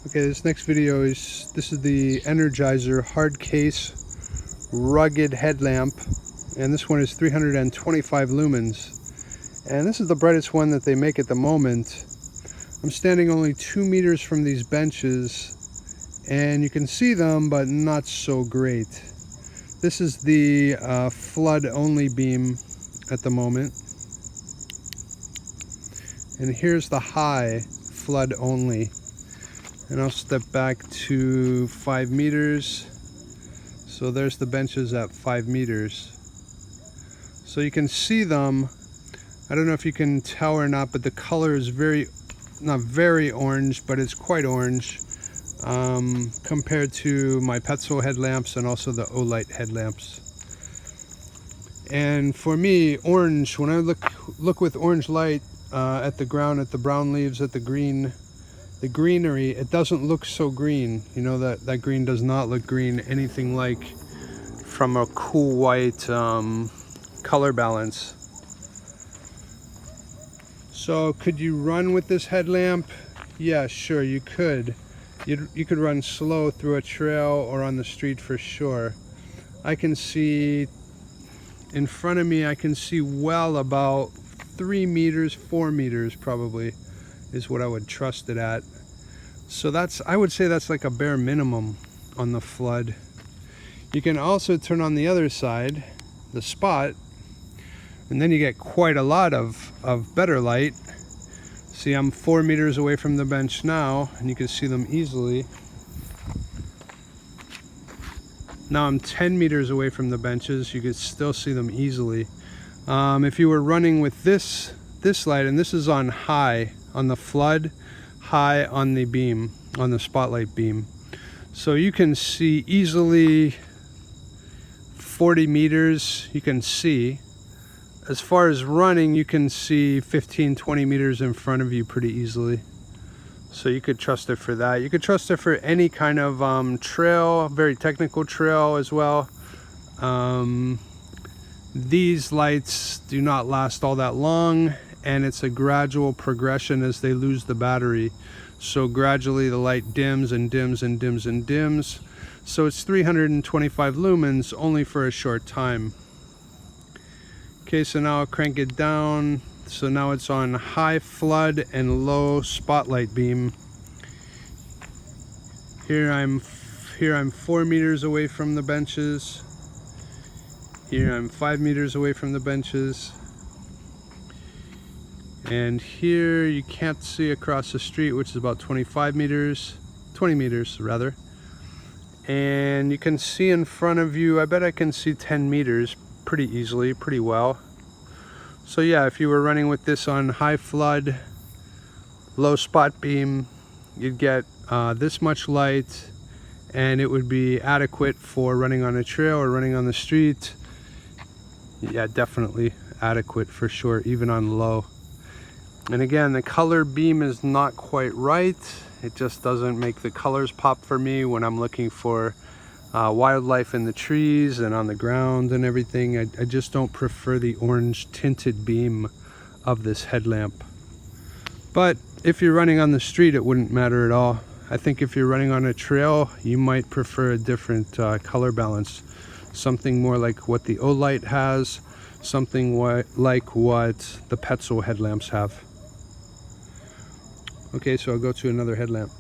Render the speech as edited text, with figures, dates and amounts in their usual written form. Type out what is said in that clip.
Okay, this next video is the Energizer hard case rugged headlamp, and this one is 325 lumens, and this is the brightest one that they make at the moment. I'm standing only 2 meters from these benches, and you can see them, but not so great. This is the flood only beam at the moment, and here's the high flood only. And I'll step back to 5 meters. So there's the benches at 5 meters. So you can see them. I don't know if you can tell or not, but the color is not very orange, but it's quite orange compared to my Petzl headlamps and also the Olight headlamps. And for me, orange, when I look with orange light at the ground, at the brown leaves, at the greenery, it doesn't look so green. You know, that green does not look green anything like from a cool white color balance. So could you run with this headlamp? Yeah, sure, you could. You could run slow through a trail or on the street for sure. I can see in front of me, I can see well about 3 meters, 4 meters probably is what I would trust it at. So I would say that's like a bare minimum on the flood. You can also turn on the other side, the spot, and then you get quite a lot of better light. See, I'm 4 meters away from the bench now, and you can see them easily. Now I'm 10 meters away from the benches, you could still see them easily. If you were running with this light, and this is on high, on the flood, high on the beam, on the spotlight beam. So you can see easily 40 meters, you can see. As far as running, you can see 15-20 meters in front of you pretty easily. So you could trust it for that. You could trust it for any kind of trail, very technical trail as well. These lights do not last all that long, and it's a gradual progression as they lose the battery. So gradually the light dims and dims and dims and dims. So it's 325 lumens only for a short time. Okay, so now I'll crank it down. So now it's on high flood and low spotlight beam. Here I'm 4 meters away from the benches. Here I'm 5 meters away from the benches. And here you can't see across the street, which is about 20 meters rather. And you can see in front of you, I bet I can see 10 meters pretty easily, pretty well. So yeah, if you were running with this on high flood, low spot beam, you'd get this much light, and it would be adequate for running on a trail or running on the street. Yeah, definitely adequate for sure, even on low. And again, the color beam is not quite right. It just doesn't make the colors pop for me when I'm looking for wildlife in the trees and on the ground and everything. I just don't prefer the orange tinted beam of this headlamp. But if you're running on the street, it wouldn't matter at all. I think if you're running on a trail, you might prefer a different color balance. Something more like what the Olight has, something like what the Petzl headlamps have. Okay, so I'll go to another headlamp.